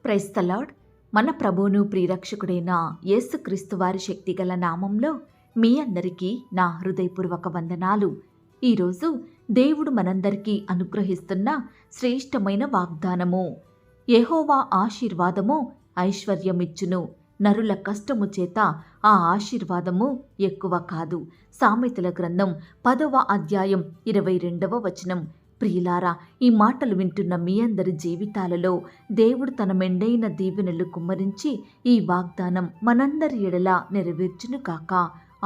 Praise the lord. మన ప్రభువును ప్రియరక్షకుడైన యేసుక్రీస్తు వారి శక్తిగల నామంలో మీ అందరికీ నా హృదయపూర్వక వందనాలు. ఈరోజు దేవుడు మనందరికీ అనుగ్రహిస్తున్న శ్రేష్టమైన వాగ్దానము. యెహోవా ఆశీర్వాదము ఐశ్వర్యమిచ్చును, నరుల కష్టము చేత ఆ ఆశీర్వాదము ఎక్కువ కాదు. సామెతల గ్రంథం 10వ అధ్యాయం 22వ వచనం. ప్రియులారా, ఈ మాటలు వింటున్న మీ అందరి జీవితాలలో దేవుడు తన మెండైన దీవెనలు కుమ్మరించి ఈ వాగ్దానం మనందరి ఎడల నెరవేర్చును కాక.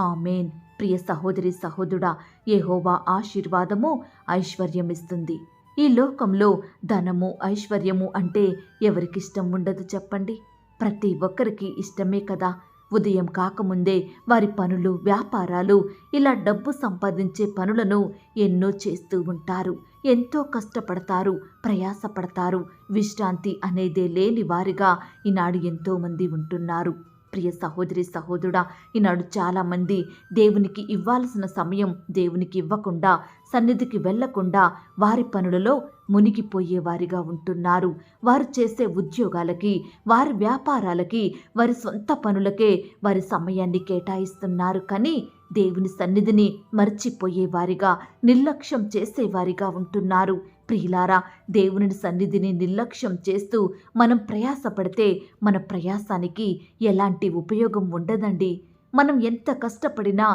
ఆమేన్. ప్రియ సహోదరి సహోదరుడా, యెహోవా ఆశీర్వాదము ఐశ్వర్యమిస్తుంది. ఈ లోకంలో ధనము ఐశ్వర్యము అంటే ఎవరికిష్టం ఉండదు చెప్పండి? ప్రతి ఒక్కరికి ఇష్టమే కదా. ఉదయం కాకముందే వారి పనులు, వ్యాపారాలు, ఇలా డబ్బు సంపాదించే పనులను ఎన్నో చేస్తూ ఉంటారు. ఎంతో కష్టపడతారు, ప్రయాసపడతారు. విశ్రాంతి అనేదే లేని వారిగా ఈనాడు ఎంతోమంది ఉంటున్నారు. ప్రియ సహోదరి సహోదరుడా, ఈనాడు చాలామంది దేవునికి ఇవ్వాల్సిన సమయం దేవునికి ఇవ్వకుండా, సన్నిధికి వెళ్లకుండా వారి పనులలో మునిగిపోయేవారిగా ఉంటున్నారు. వారు చేసే ఉద్యోగాలకి, వారి వ్యాపారాలకి, వారి సొంత పనులకే వారి సమయాన్ని కేటాయిస్తున్నారు. కానీ దేవుని సన్నిధిని మర్చిపోయేవారిగా, నిర్లక్ష్యం చేసేవారిగా ఉంటున్నారు. ప్రియులారా, దేవుని సన్నిధిని నిర్లక్ష్యం చేస్తూ మనం ప్రయాసపడితే మన ప్రయాసానికి ఎలాంటి ఉపయోగం ఉండదండి. మనం ఎంత కష్టపడినా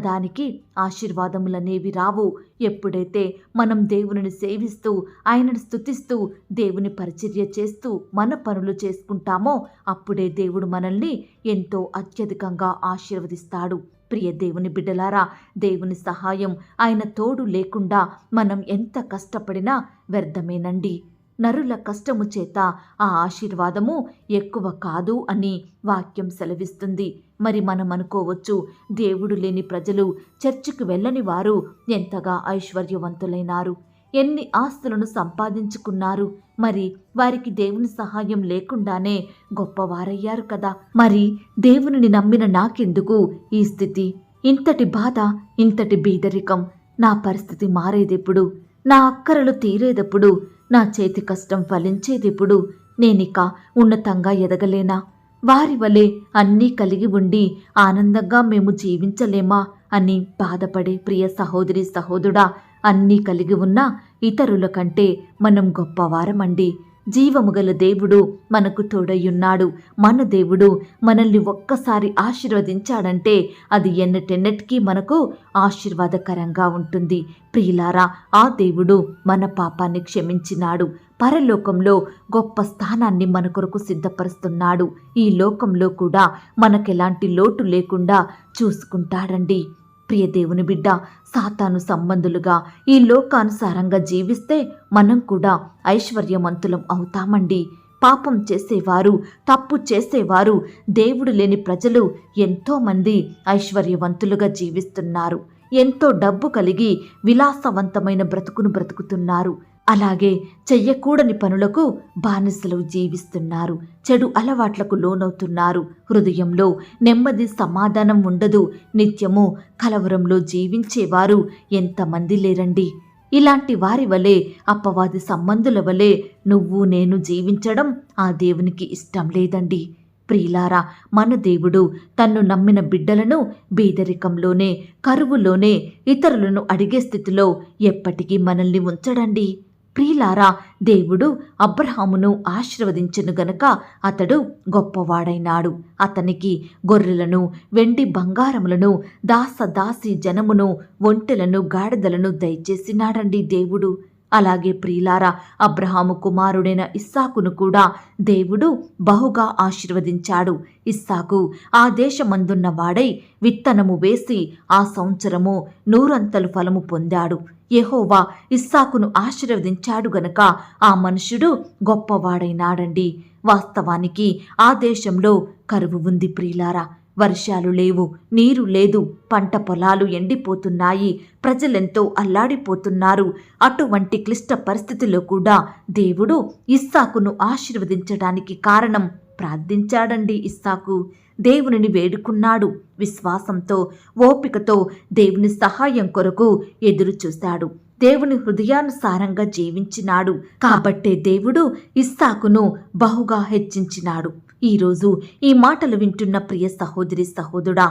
దానికి ఆశీర్వాదములనేవి రావు. ఎప్పుడైతే మనం దేవుని సేవిస్తూ, ఆయనను స్తుతిస్తూ, దేవుని పరిచర్య చేస్తూ మన పనులు చేసుకుంటామో అప్పుడే దేవుడు మనల్ని ఎంతో అత్యధికంగా ఆశీర్వదిస్తాడు. ప్రియ దేవుని బిడ్డలారా, దేవుని సహాయం, ఆయన తోడు లేకుండా మనం ఎంత కష్టపడినా వ్యర్థమేనండి. నరుల కష్టము చేత ఆ ఆశీర్వాదము ఎక్కువ కాదు అని వాక్యం సెలవిస్తుంది. మరి మనం అనుకోవచ్చు, దేవుడు లేని ప్రజలు, చర్చికి వెళ్ళని వారు ఎంతగా ఐశ్వర్యవంతులైనారు, ఎన్ని ఆస్తులను సంపాదించుకున్నారు, మరి వారికి దేవుని సహాయం లేకుండానే గొప్పవారయ్యారు కదా. మరి దేవునిని నమ్మిన నాకెందుకు ఈ స్థితి, ఇంతటి బాధ, ఇంతటి బీదరికం? నా పరిస్థితి మారేదెప్పుడు? నా అక్కరలు తీరేదెప్పుడు? నా చేతి కష్టం ఫలించేదెప్పుడు? నేనిక ఉన్నతంగా ఎదగలేనా? వారి వలె అన్నీ కలిగి ఉండి ఆనందంగా మేము జీవించలేమా అని బాధపడే ప్రియ సహోదరి సహోదరుడా, అన్నీ కలిగి ఉన్న ఇతరుల కంటే మనం గొప్పవారమండి. జీవము గల దేవుడు మనకు తోడయ్యున్నాడు. మన దేవుడు మనల్ని ఒక్కసారి ఆశీర్వదించాడంటే అది ఎన్నటెన్నటికీ మనకు ఆశీర్వాదకరంగా ఉంటుంది. ప్రియులారా, ఆ దేవుడు మన పాపాన్ని క్షమించినాడు. పరలోకంలో గొప్ప స్థానాన్ని మన కొరకు సిద్ధపరుస్తున్నాడు. ఈ లోకంలో కూడా మనకెలాంటి లోటు లేకుండా చూసుకుంటాడండి. ప్రియ దేవుని బిడ్డ, సాతాను సంబంధులుగా ఈ లోకానుసారంగా జీవిస్తే మనం కూడా ఐశ్వర్యవంతులం అవుతామండి. పాపం చేసేవారు, తప్పు చేసేవారు, దేవుడు లేని ప్రజలు ఎంతోమంది ఐశ్వర్యవంతులుగా జీవిస్తున్నారు. ఎంతో డబ్బు కలిగి విలాసవంతమైన బ్రతుకును బ్రతుకుతున్నారు. అలాగే చెయ్యకూడని పనులకు బానిసలు జీవిస్తున్నారు. చెడు అలవాట్లకు లోనవుతున్నారు. హృదయంలో నెమ్మది, సమాధానం ఉండదు. నిత్యము కలవరంలో జీవించేవారు ఎంతమంది లేరండి. ఇలాంటి వారి వలె, అపవాది సంబంధుల వలె నువ్వు నేను జీవించడం ఆ దేవునికి ఇష్టం లేదండి. ప్రియులారా, మన దేవుడు తన్ను నమ్మిన బిడ్డలను బీదరికంలోనే, కరువులోనే, ఇతరులను అడిగే స్థితిలో ఎప్పటికీ మనల్ని ఉంచడండి. ప్రియులారా, దేవుడు అబ్రహామును ఆశీర్వదించెను గనుక అతడు గొప్పవాడైనాడు. అతనికి గొర్రెలను, వెండి బంగారములను, దాసదాసి జనమును, ఒంటెలను, గాడిదలను దయచేసినాడండి దేవుడు. అలాగే ప్రియులారా, అబ్రహాము కుమారుడైన ఇస్సాకును కూడా దేవుడు బహుగా ఆశీర్వదించాడు. ఇస్సాకు ఆ దేశమందున్న వాడై విత్తనము వేసి ఆ సంవత్సరము 100 ఫలము పొందాడు. యెహోవా ఇస్సాకును ఆశీర్వదించాడు గనక ఆ మనుషుడు గొప్పవాడైనాడండి. వాస్తవానికి ఆ దేశంలో కరువు ఉంది ప్రియులారా. వర్షాలు లేవు, నీరు లేదు, పంట పొలాలు ఎండిపోతున్నాయి, ప్రజలెంతో అల్లాడిపోతున్నారు. అటువంటి క్లిష్ట పరిస్థితిలో కూడా దేవుడు ఇస్సాకును ఆశీర్వదించడానికి కారణం ప్రార్థించాడండి. ఇస్సాకు దేవునిని వేడుకున్నాడు. విశ్వాసంతో, ఓపికతో దేవుని సహాయం కొరకు ఎదురు చూశాడు. దేవుని హృదయానుసారంగా జీవించినాడు. కాబట్టే దేవుడు ఇస్సాకును బహుగా హెచ్చించినాడు. ఈరోజు ఈ మాటలు వింటున్న ప్రియ సహోదరి సహోదరుడా,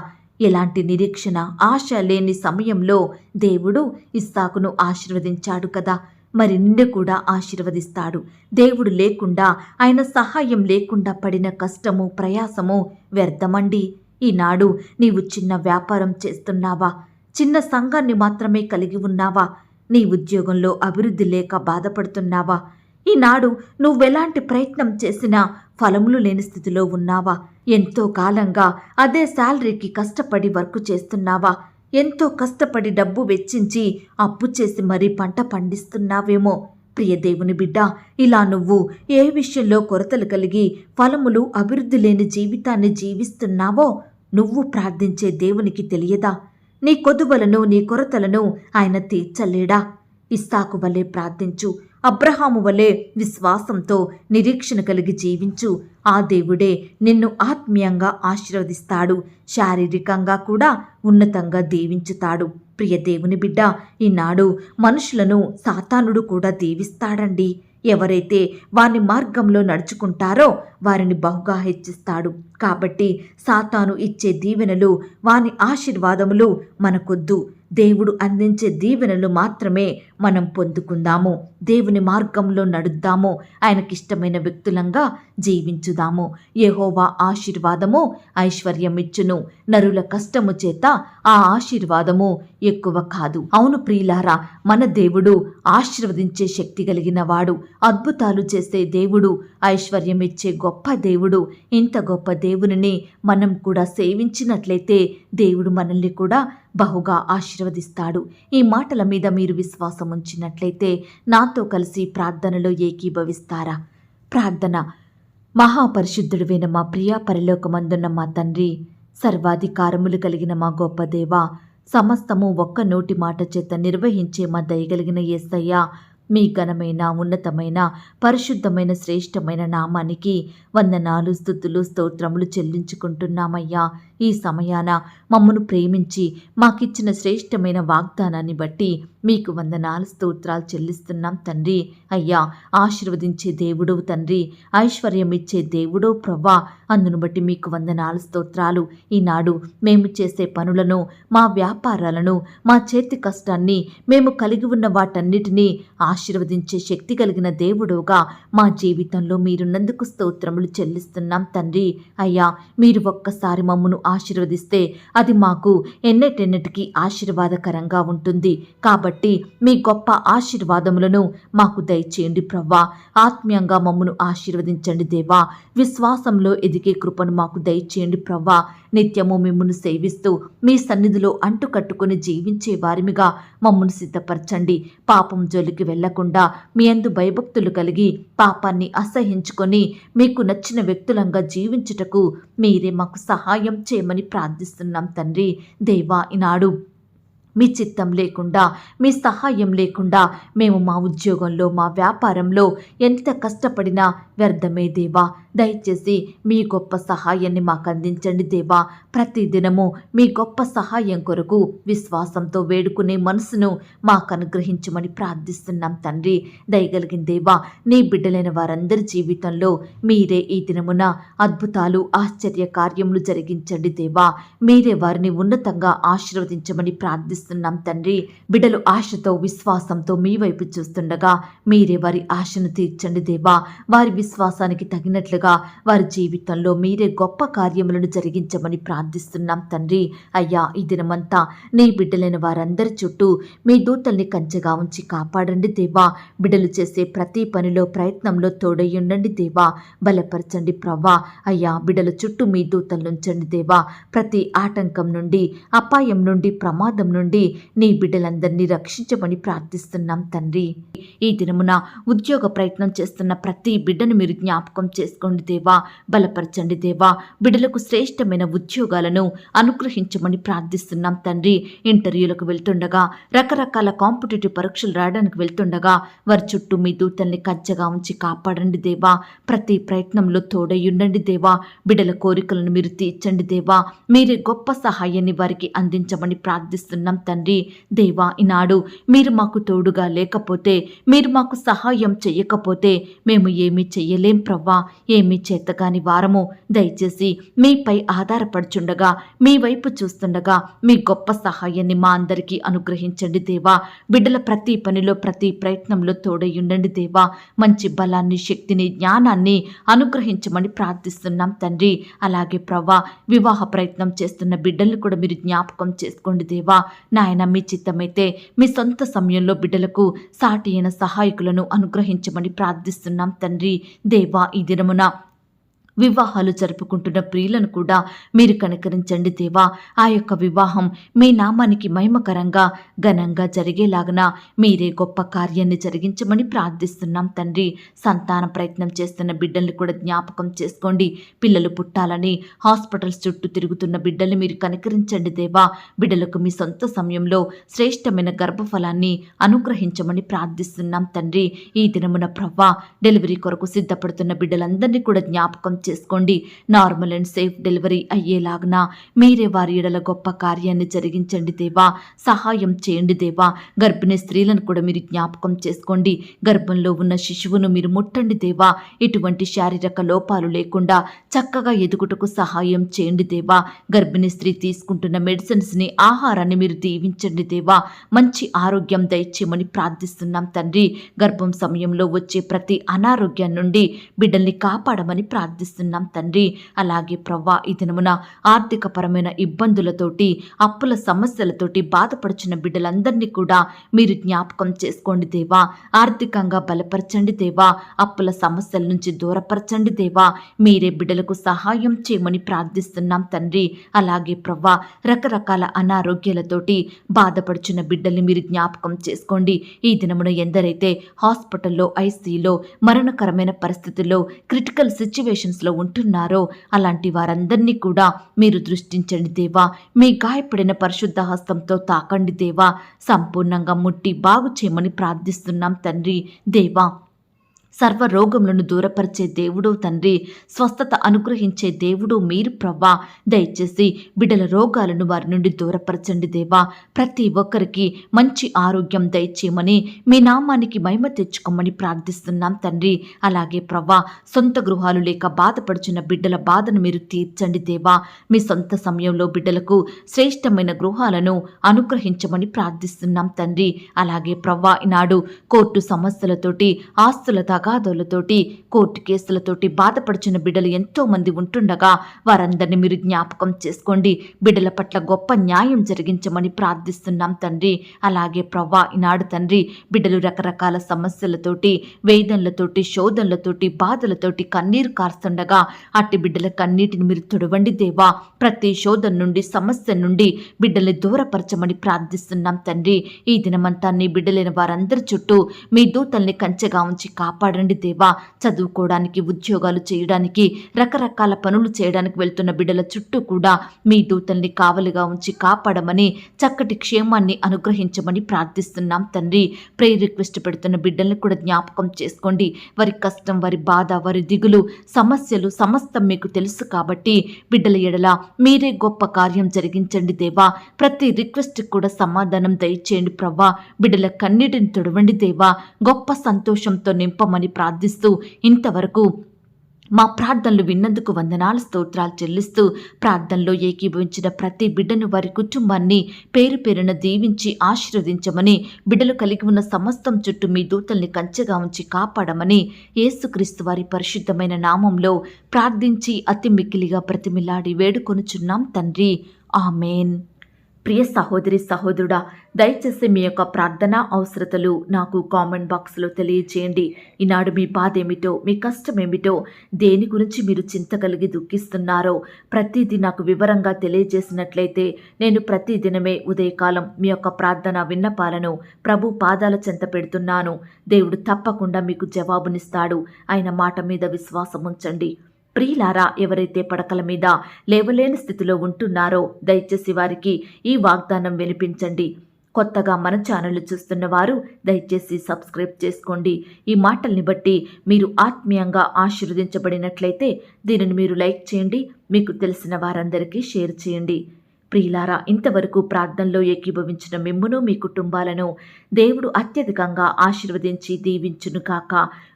ఎలాంటి నిరీక్షణ, ఆశ లేని సమయంలో దేవుడు ఇస్సాకును ఆశీర్వదించాడు కదా, మరి నిన్ను కూడా ఆశీర్వదిస్తాడు. దేవుడు లేకుండా, ఆయన సహాయం లేకుండా పడిన కష్టము, ప్రయాసము వ్యర్థమండి. ఈనాడు నీవు చిన్న వ్యాపారం చేస్తున్నావా? చిన్న సంఘాన్ని మాత్రమే కలిగి ఉన్నావా? నీ ఉద్యోగంలో అభివృద్ధి లేక బాధపడుతున్నావా? ఈనాడు నువ్వెలాంటి ప్రయత్నం చేసినా ఫలములు లేని స్థితిలో ఉన్నావా? ఎంతో కాలంగా అదే శాలరీకి కష్టపడి వర్క్ చేస్తున్నావా? ఎంతో కష్టపడి డబ్బు వెచ్చించి అప్పు చేసి మరీ పంట పండిస్తున్నావేమో. ప్రియ దేవుని బిడ్డ, ఇలా నువ్వు ఏ విషయంలో కొరతలు కలిగి ఫలములు, అభివృద్ధి లేని జీవితాన్ని జీవిస్తున్నావో నువ్వు ప్రార్థించే దేవునికి తెలియదా? నీ కొదువలను, నీ కొరతలను ఆయన తీర్చలేడా? ఇస్సాకు వలె ప్రార్థించు. అబ్రహాము వలె విశ్వాసంతో నిరీక్షణ కలిగి జీవించు. ఆ దేవుడే నిన్ను ఆత్మీయంగా ఆశీర్వదిస్తాడు, శారీరకంగా కూడా ఉన్నతంగా దీవించుతాడు. ప్రియ దేవుని బిడ్డ, ఈనాడు మనుషులను సాతానుడు కూడా దీవిస్తాడండి. ఎవరైతే వాని మార్గంలో నడుచుకుంటారో వారిని బహుగా హెచ్చిస్తాడు. కాబట్టి సాతాను ఇచ్చే దీవెనలు, వాని ఆశీర్వాదములు మనకొద్దు. దేవుడు అందించే దీవెనలు మాత్రమే మనం పొందుకుందాము. దేవుని మార్గంలో నడుద్దాము. ఆయనకిష్టమైన వ్యక్తులంగా జీవించుదాము. యెహోవా ఆశీర్వాదము ఐశ్వర్యమిచ్చును, నరుల కష్టము చేత ఆ ఆశీర్వాదము ఎక్కువ కాదు. అవును ప్రియులారా, మన దేవుడు ఆశీర్వదించే శక్తి కలిగిన వాడు, అద్భుతాలు చేసే దేవుడు, ఐశ్వర్యమిచ్చే గొప్ప దేవుడు. ఇంత గొప్ప దేవునిని మనం కూడా సేవించినట్లయితే దేవుడు మనల్ని కూడా బహుగా ఆశీర్వదిస్తాడు. ఈ మాటల మీద మీరు విశ్వాసం ఉంచినట్లయితే నాతో కలిసి ప్రార్థనలో ఏకీభవిస్తారా? ప్రార్థన. మహాపరిశుద్ధుడివైన మా ప్రియ పరలోకమందున్న మా తండ్రి, సర్వాధికారములు కలిగిన మా గొప్ప దేవా, సమస్తము ఒక్క నోటి మాట చేత నిర్వహించే మా దయగలిగిన యేసయ్య, మీ ఘనమైన, ఉన్నతమైన, పరిశుద్ధమైన, శ్రేష్టమైన నామానికి వందనాలు, స్తుతులు, స్తోత్రములు చెల్లించుకుంటున్నామయ్యా. ఈ సమయాన మమ్మను ప్రేమించి మాకిచ్చిన శ్రేష్టమైన వాగ్దానాన్ని బట్టి మీకు వందనాలు, స్తోత్రాలు చెల్లిస్తున్నాం తండ్రి. అయ్యా, ఆశీర్వదించే దేవుడవు తండ్రి, ఐశ్వర్యం ఇచ్చే దేవుడో ప్రవ్వా, అందును బట్టి మీకు వందనాలు, స్తోత్రాలు. ఈనాడు మేము చేసే పనులను, మా వ్యాపారాలను, మా చేతి కష్టాన్ని, మేము కలిగి ఉన్న వాటన్నిటినీ ఆశీర్వదించే శక్తి కలిగిన దేవుడుగా మా జీవితంలో మీరున్నందుకు స్తోత్రములు చెల్లిస్తున్నాం తండ్రి. అయ్యా, మీరు ఒక్కసారి మమ్మను ఆశీర్వదిస్తే అది మాకు ఎన్నటెన్నటికీ ఆశీర్వాదకరంగా ఉంటుంది. కాబట్టి మీ గొప్ప ఆశీర్వాదములను మాకు దయచేయండి ప్రవ్వా. ఆత్మీయంగా మమ్మను ఆశీర్వదించండి దేవా. విశ్వాసంలో ఎదిగే కృపను మాకు దయచేయండి ప్రవ్వా. నిత్యము మిమ్మల్ని సేవిస్తూ మీ సన్నిధిలో అంటుకట్టుకుని జీవించే వారిమిగా మమ్మను సిద్ధపరచండి. పాపం జోలికి వెళ్లకుండా మీ యందు భయభక్తులు కలిగి పాపాన్ని అసహించుకొని మీకు నచ్చిన వ్యక్తులంగా జీవించుటకు మీరే మాకు సహాయం చేయమని ప్రార్థిస్తున్నాం తండ్రి. దేవా, ఈనాడు మీ చిత్తం లేకుండా, మీ సహాయం లేకుండా మేము మా ఉద్యోగంలో, మా వ్యాపారంలో ఎంత కష్టపడినా వ్యర్థమే దేవా. దయచేసి మీ గొప్ప సహాయాన్ని మాకు అందించండి దేవా. ప్రతిదినము మీ గొప్ప సహాయం కొరకు విశ్వాసంతో వేడుకునే మనసును మాకు అనుగ్రహించమని ప్రార్థిస్తున్నాం తండ్రి. దయగలిగిన దేవా, నీ బిడ్డలైన వారందరి జీవితంలో మీరే ఈ దినమున అద్భుతాలు, ఆశ్చర్య కార్యములు జరిగించండి దేవా. మీరే వారిని ఉన్నతంగా ఆశీర్వదించమని ప్రార్థిస్తున్నాం తండ్రి. బిడ్డలు ఆశతో, విశ్వాసంతో మీ వైపు చూస్తుండగా మీరే వారి ఆశను తీర్చండి దేవా. వారి విశ్వాసానికి తగినట్లుగా వారి జీవితంలో మీరే గొప్ప కార్యములను జరిగించమని ప్రార్థిస్తున్నాం తండ్రి. అయ్యా, ఈ దినమంతా నీ బిడ్డలైన వారందరి చుట్టూ మీ దూతల్ని కంచెగా ఉంచి కాపాడండి దేవా. బిడ్డలు చేసే ప్రతి పనిలో, ప్రయత్నంలో తోడయ్యుండండి దేవా. బలపరచండి ప్రవ్వా. అయ్యా, బిడ్డల చుట్టూ మీ దూతలుంచండి దేవా. ప్రతి ఆటంకం నుండి, అపాయం నుండి, ప్రమాదం నుండి నీ బిడ్డలందరినీ రక్షించమని ప్రార్థిస్తున్నాం తండ్రి. ఈ దినమున ఉద్యోగ ప్రయత్నం చేస్తున్న ప్రతి బిడ్డను మీరు జ్ఞాపకం చేసుకోండి చేసుకోండి దేవా, బలపరచండి దేవా. బిడ్డలకు శ్రేష్టమైన ఉద్యోగాలను అనుగ్రహించమని ప్రార్థిస్తున్నాం తండ్రి. ఇంటర్వ్యూలకు వెళ్తుండగా, రకరకాల కాంపిటేటివ్ పరీక్షలు రాయడానికి వెళ్తుండగా వారి చుట్టూ మీ దూతల్ని కంచెగా ఉంచి కాపాడండి దేవా. ప్రతి ప్రయత్నంలో తోడయ్యుండండి దేవా. బిడ్డల కోరికలను మీరు తీర్చండి దేవా. మీరే గొప్ప సహాయాన్ని వారికి అందించమని ప్రార్థిస్తున్నాం తండ్రి. దేవా, ఈనాడు మీరు మాకు తోడుగా లేకపోతే, మీరు మాకు సహాయం చెయ్యకపోతే మేము ఏమీ చెయ్యలేం ప్రవ్వా. ఏమీ చేతగాని వారము. దయచేసి మీపై ఆధారపడుచుండగా, మీ వైపు చూస్తుండగా మీ గొప్ప సహాయాన్ని మా అందరికీ అనుగ్రహించండి దేవా. బిడ్డల ప్రతి పనిలో, ప్రతి ప్రయత్నంలో తోడయ్యుండండి దేవా. మంచి బలాన్ని, శక్తిని, జ్ఞానాన్ని అనుగ్రహించమని ప్రార్థిస్తున్నాం తండ్రి. అలాగే ప్రవ్వా, వివాహ ప్రయత్నం చేస్తున్న బిడ్డల్ని కూడా మీరు జ్ఞాపకం చేసుకోండి దేవా. నాయన, మీ చిత్తమైతే మీ సొంత సమయంలో బిడ్డలకు సాటి అయిన సహాయకులను అనుగ్రహించమని ప్రార్థిస్తున్నాం తండ్రి. దేవా, ఈ దినమున వివాహాలు జరుపుకుంటున్న ప్రియులను కూడా మీరు కనికరించండి దేవా. ఆ యొక్క వివాహం మీ నామానికి మహిమకరంగా, ఘనంగా జరిగేలాగన మీరే గొప్ప కార్యాన్ని జరిగించమని ప్రార్థిస్తున్నాం తండ్రి. సంతాన ప్రయత్నం చేస్తున్న బిడ్డల్ని కూడా జ్ఞాపకం చేసుకోండి. పిల్లలు పుట్టాలని హాస్పిటల్స్ చుట్టూ తిరుగుతున్న బిడ్డల్ని మీరు కనికరించండి దేవా. బిడ్డలకు మీ సొంత సమయంలో శ్రేష్టమైన గర్భఫలాన్ని అనుగ్రహించమని ప్రార్థిస్తున్నాం తండ్రి. ఈ దినమున ప్రవ్వా, డెలివరీ కొరకు సిద్ధపడుతున్న బిడ్డలందరినీ కూడా జ్ఞాపకం చేసుకోండి. నార్మల్ అండ్ సేఫ్ డెలివరీ అయ్యేలాగన మీరే వారి ఎడల గొప్ప కార్యాన్ని జరిగించండి దేవా. సహాయం చేయండి దేవా. గర్భిణీ స్త్రీలను కూడా మీరు జ్ఞాపకం చేసుకోండి. గర్భంలో ఉన్న శిశువును మీరు ముట్టండి దేవా. ఎటువంటి శారీరక లోపాలు లేకుండా చక్కగా ఎదుగుటకు సహాయం చేయండి దేవా. గర్భిణీ స్త్రీ తీసుకుంటున్న మెడిసిన్స్ని, ఆహారాన్ని మీరు దీవించండి దేవా. మంచి ఆరోగ్యం దయచేయమని ప్రార్థిస్తున్నాం తండ్రి. గర్భం సమయంలో వచ్చే ప్రతి అనారోగ్యం నుండి బిడ్డల్ని కాపాడమని ప్రార్థిస్తున్నాం తండ్రి. అలాగే ప్రవ్వా, ఈ దినమున ఆర్థికపరమైన ఇబ్బందులతోటి, అప్పుల సమస్యలతోటి బాధపడుచున్న బిడ్డలందరినీ కూడా మీరు జ్ఞాపకం చేసుకోండి దేవా. ఆర్థికంగా బలపరచండి దేవా. అప్పుల సమస్యల నుంచి దూరపరచండి దేవా. మీరే బిడ్డలకు సహాయం చేయమని ప్రార్థిస్తున్నాం తండ్రి. అలాగే ప్రవ్వా, రకరకాల అనారోగ్యాలతోటి బాధపడుచున్న బిడ్డల్ని మీరు జ్ఞాపకం చేసుకోండి. ఈ దినమున ఎందరైతే హాస్పిటల్లో, ఐసీయూలో, మరణకరమైన పరిస్థితుల్లో, క్రిటికల్ సిచ్యువేషన్స్లో ఉంటున్నారో అలాంటి వారందరినీ కూడా మీరు దృష్టించండి దేవా. మీ గాయపడిన పరిశుద్ధ హస్తంతో తాకండి దేవా. సంపూర్ణంగా ముట్టి బాగు చేయమని ప్రార్థిస్తున్నాం తండ్రి. దేవా, సర్వ రోగములను దూరపరిచే దేవుడు తండ్రి, స్వస్థత అనుగ్రహించే దేవుడు మీరు ప్రవ్వా. దయచేసి బిడ్డల రోగాలను వారి నుండి దూరపరచండి దేవా. ప్రతి ఒక్కరికి మంచి ఆరోగ్యం దయచేయమని, మీ నామానికి మహిమ తెచ్చుకోమని ప్రార్థిస్తున్నాం తండ్రి. అలాగే ప్రవ్వా, సొంత గృహాలు లేక బాధపడుచున్న బిడ్డల బాధను మీరు తీర్చండి దేవా. మీ సొంత సమయంలో బిడ్డలకు శ్రేష్టమైన గృహాలను అనుగ్రహించమని ప్రార్థిస్తున్నాం తండ్రి. అలాగే ప్రవ్వా, ఈనాడు కోర్టు సమస్యలతోటి, ఆస్తుల తగాదోలతోటి, కోర్టు కేసులతోటి బాధపడుచున్న బిడ్డలు ఎంతో మంది ఉంటుండగా వారందరినీ మీరు జ్ఞాపకం చేసుకోండి. బిడ్డల పట్ల గొప్ప న్యాయం జరిగించమని ప్రార్థిస్తున్నాం తండ్రి. అలాగే ప్రవ్వా, ఈనాడు తండ్రి, బిడ్డలు రకరకాల సమస్యలతోటి, వేదనలతోటి, శోధనలతోటి, బాధలతోటి కన్నీరు కారుస్తుండగా అట్టి బిడ్డల కన్నీటిని మీరు తుడవండి దేవా. ప్రతి శోధన నుండి, సమస్య నుండి బిడ్డల్ని దూరపరచమని ప్రార్థిస్తున్నాం తండ్రి. ఈ దినమంతా నీ బిడ్డలైన వారందరి చుట్టూ మీ దూతల్ని కంచెగా ఉంచి కాపాడండి దేవా. చదువుకోవడానికి, ఉద్యోగాలు చేయడానికి, రకరకాల పనులు చేయడానికి వెళ్తున్న బిడ్డల చుట్టూ కూడా మీ దూతల్ని కావలిగా ఉంచి కాపాడమని, చక్కటి క్షేమాన్ని అనుగ్రహించమని ప్రార్థిస్తున్నాం తండ్రి. ప్రేయర్ రిక్వెస్ట్ పెడుతున్న బిడ్డల్ని కూడా జ్ఞాపకం చేసుకోండి. వారి కష్టం, వారి బాధ, వారి దిగులు, సమస్యలు సమస్తం మీకు తెలుసు కాబట్టి బిడ్డల ఎడల మీరే గొప్ప కార్యం జరిగించండి దేవా. ప్రతి రిక్వెస్ట్ కూడా సమాధానం దయచేయండి ప్రవ్వా. బిడ్డల కన్నీటిని తొడవండి దేవా. గొప్ప సంతోషంతో నింపమని ప్రార్థిస్తూ ఇంతవరకు మా ప్రార్థనలు విన్నందుకు వందనాలు, స్తోత్రాలు చెల్లిస్తూ ప్రార్థనలో ఏకీభవించిన ప్రతి బిడ్డను, వారి కుటుంబాన్ని పేరు పేరున దీవించి ఆశీర్వదించమని, బిడ్డలు కలిగి ఉన్న సమస్తం చుట్టూ మీ దూతల్ని కంచెగా ఉంచి కాపాడమని యేసుక్రీస్తు వారి పరిశుద్ధమైన నామంలో ప్రార్థించి అతి మిక్కిలిగా ప్రతిమిలాడి వేడుకొనుచున్నాం తండ్రి. ఆమేన్. ప్రియ సహోదరి సహోదరుడా, దయచేసి మీ యొక్క ప్రార్థన అవసరతలు నాకు కామెంట్ బాక్స్లో తెలియచేయండి. ఈనాడు మీ బాధ ఏమిటో, మీ కష్టం ఏమిటో, దేని గురించి మీరు చింత కలిగి దుఃఖిస్తున్నారో ప్రతిదీ నాకు వివరంగా తెలియజేసినట్లయితే నేను ప్రతిదినమే ఉదయకాలం మీ యొక్క ప్రార్థన విన్నపాలను ప్రభు పాదాల చెంత పెడుతున్నాను. దేవుడు తప్పకుండా మీకు జవాబునిస్తాడు. ఆయన మాట మీద విశ్వాసం ఉంచండి. ప్రియులారా, ఎవరైతే పడకల మీద లేవలేని స్థితిలో ఉంటున్నారో దయచేసి వారికి ఈ వాగ్దానం వినిపించండి. కొత్తగా మన ఛానల్ చూస్తున్న వారు దయచేసి సబ్స్క్రైబ్ చేసుకోండి. ఈ మాటల్ని బట్టి మీరు ఆత్మీయంగా ఆశీర్వదించబడినట్లయితే దీనిని మీరు లైక్ చేయండి, మీకు తెలిసిన వారందరికీ షేర్ చేయండి. ప్రియులారా, ఇంతవరకు ప్రార్థనలో ఏకీభవించిన మిమ్మును మీ కుటుంబాలను దేవుడు అత్యధికంగా ఆశీర్వదించి దీవించును కాక.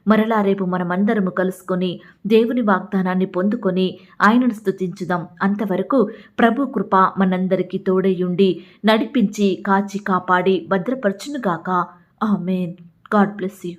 మరలా రేపు మనమందరము కలుసుకొని దేవుని వాగ్దానాన్ని పొందుకొని ఆయనను స్తుతించుదాం. అంతవరకు ప్రభు కృప మనందరికీ తోడయుండి నడిపించి కాచి కాపాడి భద్రపరచునుగాక. ఆమేన్. God bless you.